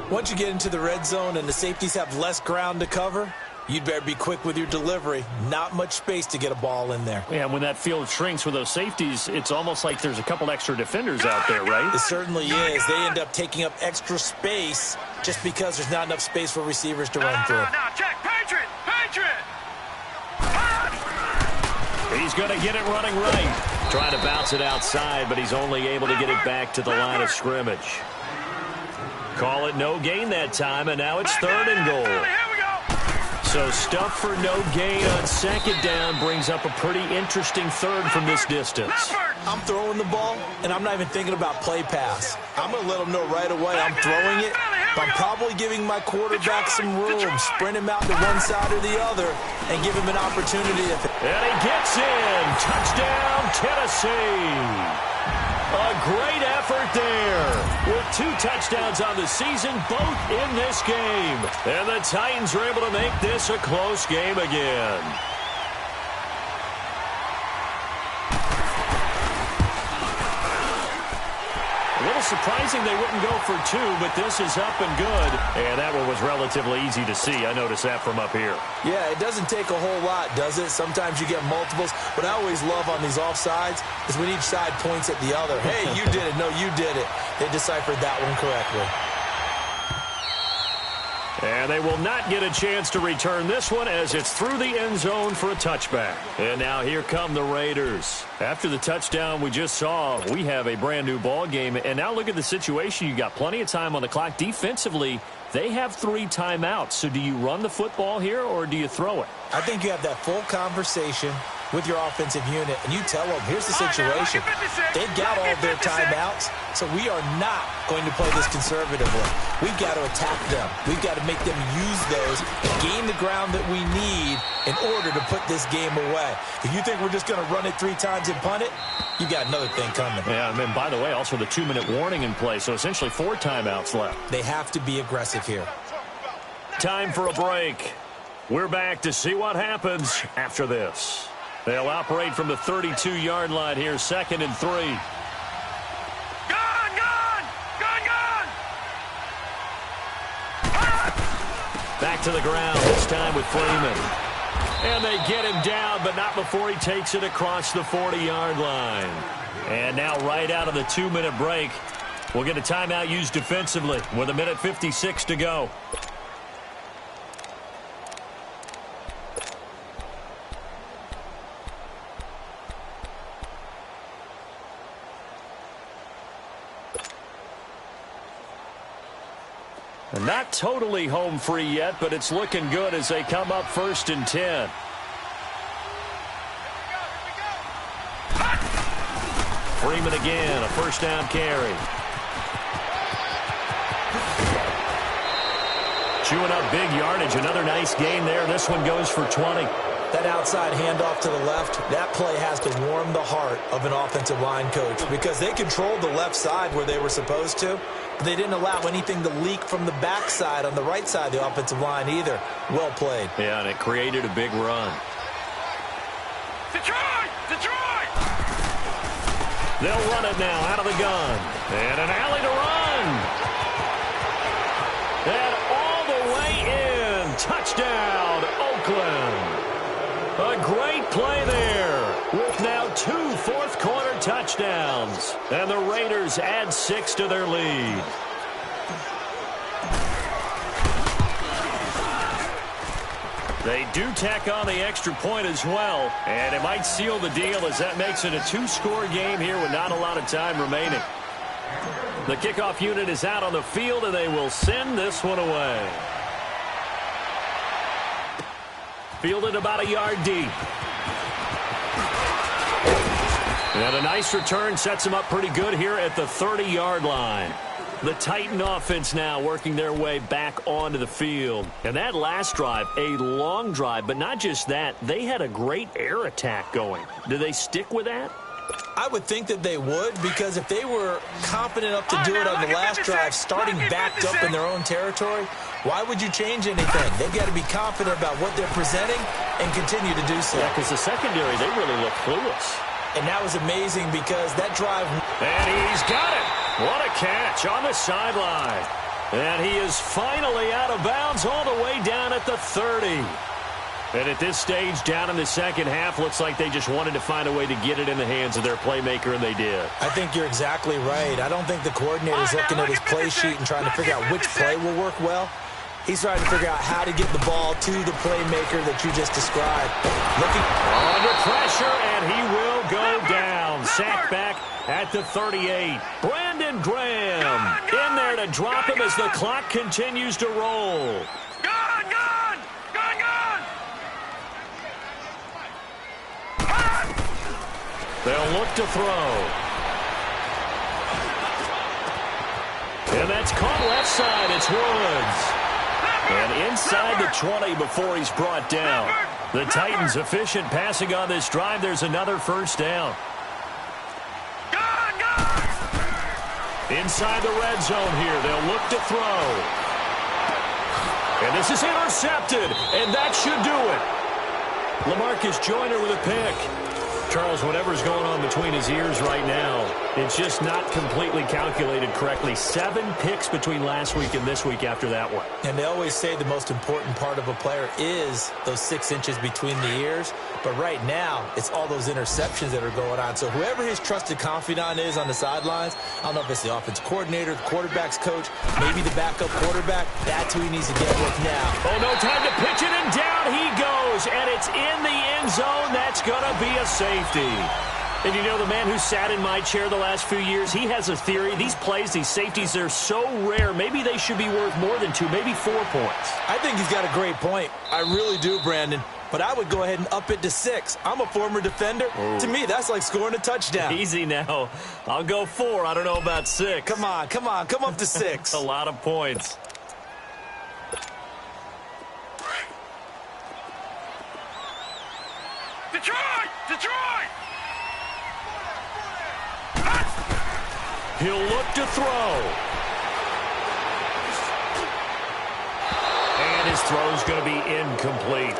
Once you get into the red zone and the safeties have less ground to cover, you'd better be quick with your delivery. Not much space to get a ball in there. Yeah, when that field shrinks with those safeties, it's almost like there's a couple extra defenders out there, right? It certainly is. They end up taking up extra space just because there's not enough space for receivers to run through. Now, check. Patriot! He's going to get it running right. Trying to bounce it outside, but he's only able to get it back to the line of scrimmage. Call it no gain that time, and now it's 3rd and goal. So stuff for no gain on 2nd down brings up a pretty interesting 3rd from this distance. I'm throwing the ball, and I'm not even thinking about play pass. I'm going to let them know right away I'm throwing it, but I'm probably giving my quarterback some room, sprint him out to one side or the other, and give him an opportunity. And he gets in. Touchdown, Tennessee. A great effort there with 2 touchdowns on the season, both in this game. And the Titans are able to make this a close game again. A little surprising they wouldn't go for 2, but this is up and good. And that one was relatively easy to see. I noticed that from up here. Yeah, it doesn't take a whole lot, does it? Sometimes you get multiples. What I always love on these offsides is when each side points at the other. Hey, you did it. No, you did it. They deciphered that one correctly. And they will not get a chance to return this one as it's through the end zone for a touchback. And now here come the Raiders. After the touchdown we just saw, we have a brand new ball game. And now look at the situation. You got plenty of time on the clock. Defensively, they have 3 timeouts. So do you run the football here or do you throw it? I think you have that full conversation. with your offensive unit and you tell them, here's the situation. They've got all their timeouts, so we are not going to play this conservatively. We've got to attack them. We've got to make them use those and gain the ground that we need in order to put this game away. If you think we're just going to run it 3 times and punt it, you got another thing coming. Yeah, and by the way, also the 2-minute warning in play, so essentially 4 timeouts left. They have to be aggressive here. Time for a break. We're back to see what happens after this. They'll operate from the 32-yard line here, 2nd and 3. Gun, gun! Gun, gun! Back to the ground, this time with Freeman. And they get him down, but not before he takes it across the 40-yard line. And now right out of the 2-minute break, we'll get a timeout used defensively with 1:56 to go. Not totally home free yet, but it's looking good as they come up 1st and 10. Freeman again, a 1st down carry. Chewing up big yardage, another nice gain there. This one goes for 20. That outside handoff to the left, that play has to warm the heart of an offensive line coach because they controlled the left side where they were supposed to. But they didn't allow anything to leak from the backside on the right side of the offensive line either. Well played. Yeah, and it created a big run. Detroit! Detroit! They'll run it now out of the gun. And an alley to run. And all the way in. Touchdown, Oakland. A great play there with now 2 fourth-quarter touchdowns. And the Raiders add 6 to their lead. They do tack on the extra point as well. And it might seal the deal as that makes it a 2-score game here with not a lot of time remaining. The kickoff unit is out on the field, and they will send this one away. Fielded about a yard deep. And a nice return sets them up pretty good here at the 30-yard line. The Titan offense now working their way back onto the field. And that last drive, a long drive, but not just that. They had a great air attack going. Do they stick with that? I would think that they would, because if they were confident enough to do it on the last drive, starting backed up in their own territory, why would you change anything? They've got to be confident about what they're presenting and continue to do so. Yeah, because the secondary, they really look clueless. And that was amazing because that drive... And he's got it. What a catch on the sideline. And he is finally out of bounds all the way down at the 30. And at this stage, down in the second half, looks like they just wanted to find a way to get it in the hands of their playmaker, and they did. I think you're exactly right. I don't think the coordinator's looking at his play sheet and trying to figure out which play will work well. He's trying to figure out how to get the ball to the playmaker that you just described. Looking under pressure, and he will go down. Sacked back at the 38. Brandon Graham in there to drop him as the clock continues to roll. Gun, gun! Gun, gun! They'll look to throw. And that's caught left side. It's Woods. And inside the 20 before he's brought down. The Titans efficient passing on this drive. There's another first down. Inside the red zone here. They'll look to throw. And this is intercepted. And that should do it. LaMarcus Joyner with a pick. Charles, whatever's going on between his ears right now, it's just not completely calculated correctly. 7 picks between last week and this week after that one. And they always say the most important part of a player is those 6 inches between the ears. But right now, it's all those interceptions that are going on. So whoever his trusted confidant is on the sidelines, I don't know if it's the offense coordinator, the quarterback's coach, maybe the backup quarterback, that's who he needs to get with now. Oh, no time to pitch it, and down he goes. And it's in the end zone. That's going to be a safety. And you know, the man who sat in my chair the last few years, he has a theory. These plays, these safeties, they're so rare. Maybe they should be worth more than 2, maybe 4 points. I think he's got a great point. I really do, Brandon. but I would go ahead and up it to 6. I'm a former defender. Ooh. To me, that's like scoring a touchdown. Easy now. I'll go 4. I don't know about 6. Come on. Come up to 6. A lot of points. Detroit! He'll look to throw. And his throw's going to be incomplete.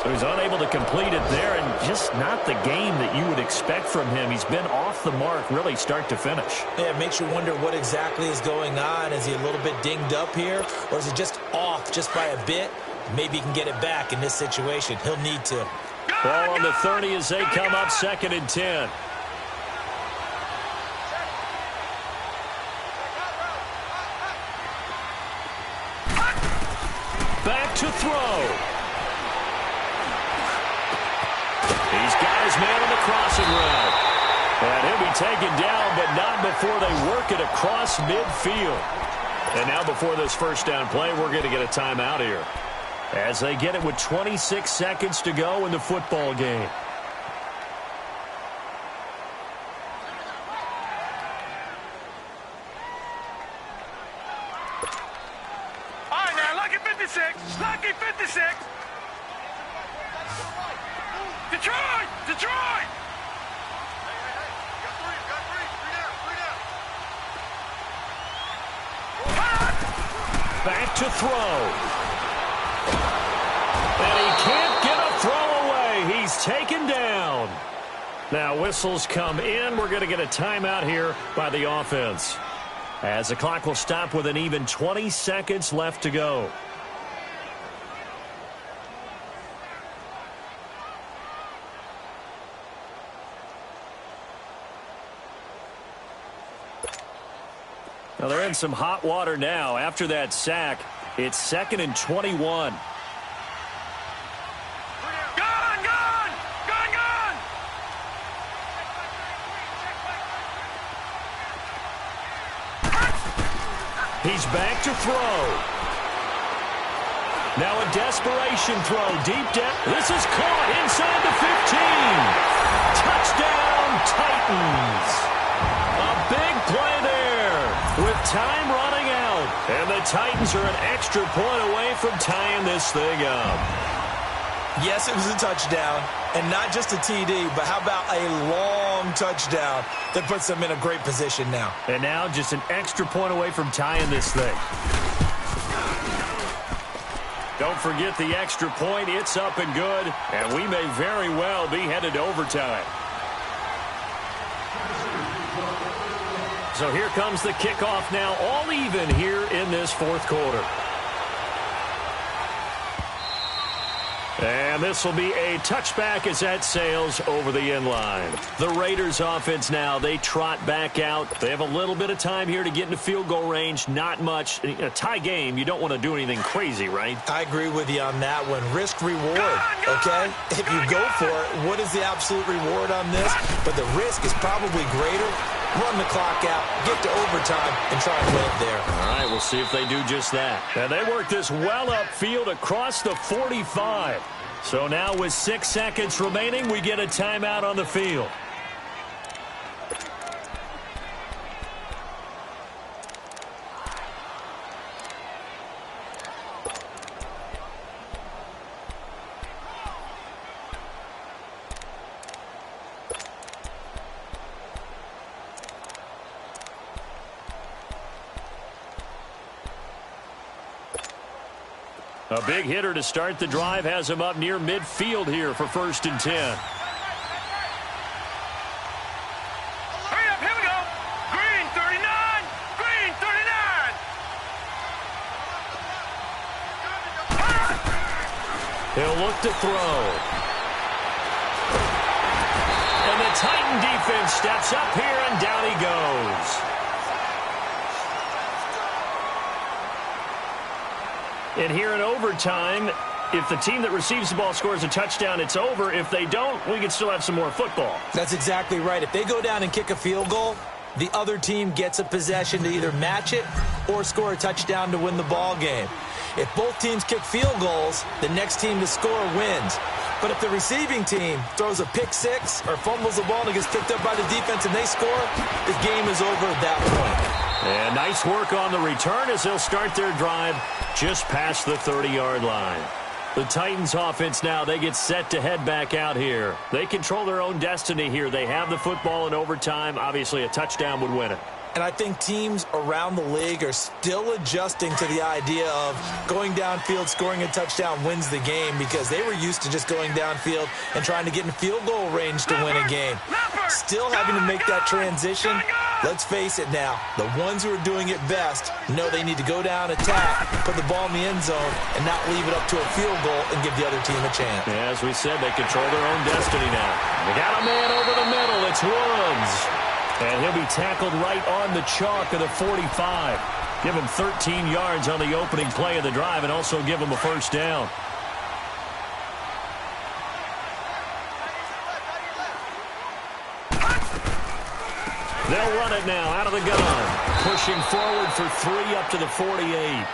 So he's unable to complete it there, and just not the game that you would expect from him. He's been off the mark really start to finish. Yeah, it makes you wonder what exactly is going on. Is he a little bit dinged up here, or is he just off just by a bit? Maybe he can get it back in this situation. He'll need to. Ball on the 30 as they come up 2nd and 10. Back to throw. He's got his man on the crossing route. And he'll be taken down, but not before they work it across midfield. And now before this first down play, we're going to get a timeout here, as they get it with 26 seconds to go in the football game. All right, now, lucky 56. Lucky 56. Detroit! Back to throw. And he can't get a throw away. He's taken down. Now whistles come in. We're going to get a timeout here by the offense, as the clock will stop with an even 20 seconds left to go. Now they're in some hot water now. After that sack, it's 2nd and 21. Gun! He's back to throw. Now a desperation throw deep down. This is caught inside the 15. Touchdown, Titans. A big play there with time running out. And the Titans are an extra point away from tying this thing up. Yes, it was a touchdown, and not just a TD, but how about a long touchdown that puts them in a great position now. And now just an extra point away from tying this thing. Don't forget the extra point. It's up and good, and we may very well be headed to overtime. So here comes the kickoff now, all even here in this fourth quarter. And this will be a touchback as that sails over the end line. The Raiders offense now, they trot back out. They have a little bit of time here to get into field goal range. Not much. In a tie game, you don't want to do anything crazy, right? I agree with you on that one. Risk reward, okay? If you go for it, what is the absolute reward on this? But the risk is probably greater. Run the clock out, get to overtime, and try and win it there. All right, we'll see if they do just that. And they work this well upfield across the 45. So now with 6 seconds remaining, we get a timeout on the field. A big hitter to start the drive has him up near midfield here for 1st and 10. Hurry up, here we go. Green 39. Green 39. He'll look to throw. And the Titan defense steps up here, and down he goes. And here in overtime, if the team that receives the ball scores a touchdown, it's over. If they don't, we can still have some more football. That's exactly right. If they go down and kick a field goal, the other team gets a possession to either match it or score a touchdown to win the ball game. If both teams kick field goals, the next team to score wins. But if the receiving team throws a pick six or fumbles the ball and it gets picked up by the defense and they score, the game is over at that point. And nice work on the return as they'll start their drive just past the 30-yard line. The Titans offense now, they get set to head back out here. They control their own destiny here. They have the football in overtime. Obviously, a touchdown would win it. And I think teams around the league are still adjusting to the idea of going downfield, scoring a touchdown wins the game, because they were used to just going downfield and trying to get in field goal range to win a game. Still having to make that transition. Let's face it now, the ones who are doing it best know they need to go down, attack, put the ball in the end zone, and not leave it up to a field goal and give the other team a chance. Yeah, as we said, they control their own destiny now. They got a man over the middle. It's Woods. And he'll be tackled right on the chalk of the 45. Give him 13 yards on the opening play of the drive and also give him a first down. They'll run it now out of the gun. Pushing forward for 3 up to the 48.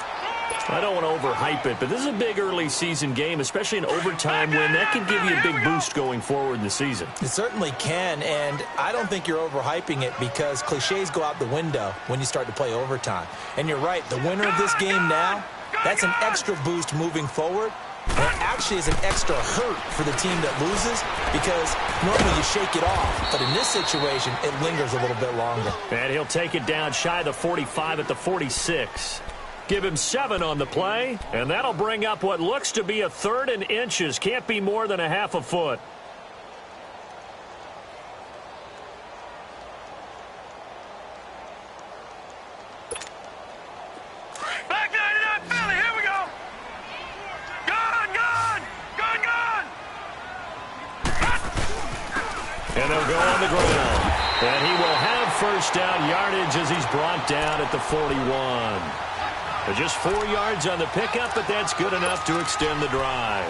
I don't want to overhype it, but this is a big early season game, especially an overtime win. That can give you a big boost going forward in the season. It certainly can, and I don't think you're overhyping it because cliches go out the window when you start to play overtime. And you're right, the winner of this game now, that's an extra boost moving forward. And it actually is an extra hurt for the team that loses because normally you shake it off. But in this situation, it lingers a little bit longer. And he'll take it down shy of the 45 at the 46. Give him 7 on the play, and that'll bring up what looks to be a 3rd and inches. Can't be more than a half a foot. Back 99 Philly, here we go. Gun, gun, gun, gun. And they'll go on the ground. And he will have first down yardage as he's brought down at the 41. Just 4 yards on the pickup, but that's good enough to extend the drive.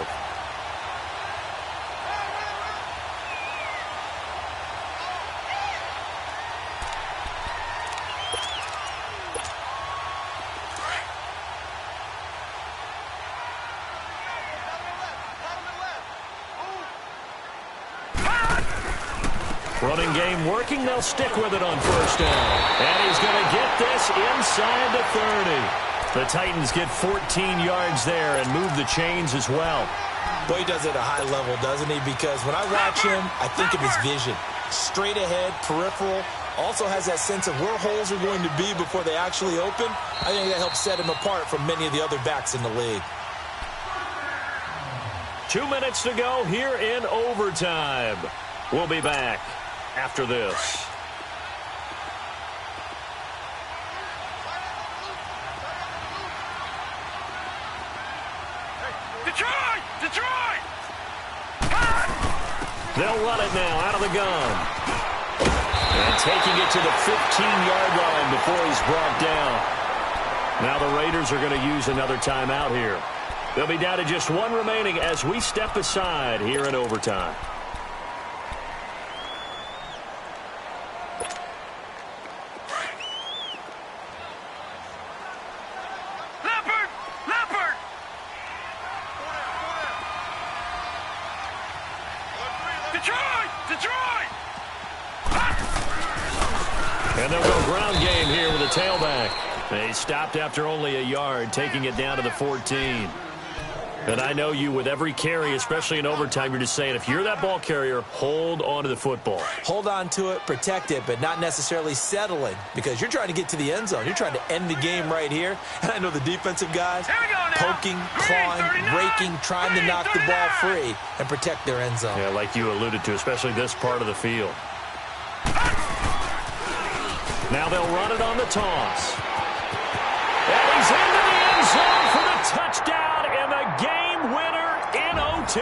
Running game working. They'll stick with it on first down. And he's going to get this inside the 30. The Titans get 14 yards there and move the chains as well. Boy, he does it at a high level, doesn't he? Because when I watch him, I think of his vision. Straight ahead, peripheral. Also has that sense of where holes are going to be before they actually open. I think that helps set him apart from many of the other backs in the league. 2 minutes to go here in overtime. We'll be back after this. Detroit! Detroit! They'll run it now out of the gun. And taking it to the 15-yard line before he's brought down. Now the Raiders are going to use another timeout here. They'll be down to just 1 remaining as we step aside here in overtime. Detroit! Detroit! And they'll go ground game here with a tailback. They stopped after only a yard, taking it down to the 14. And I know you, with every carry, especially in overtime, you're just saying, if you're that ball carrier, hold on to the football. Hold on to it, protect it, but not necessarily settling, because you're trying to get to the end zone. You're trying to end the game right here. And I know the defensive guys poking, clawing, raking, trying to knock the ball free and protect their end zone. Yeah, like you alluded to, especially this part of the field. Now they'll run it on the toss. And he's into the end zone for the touchdown and the game winner in OT.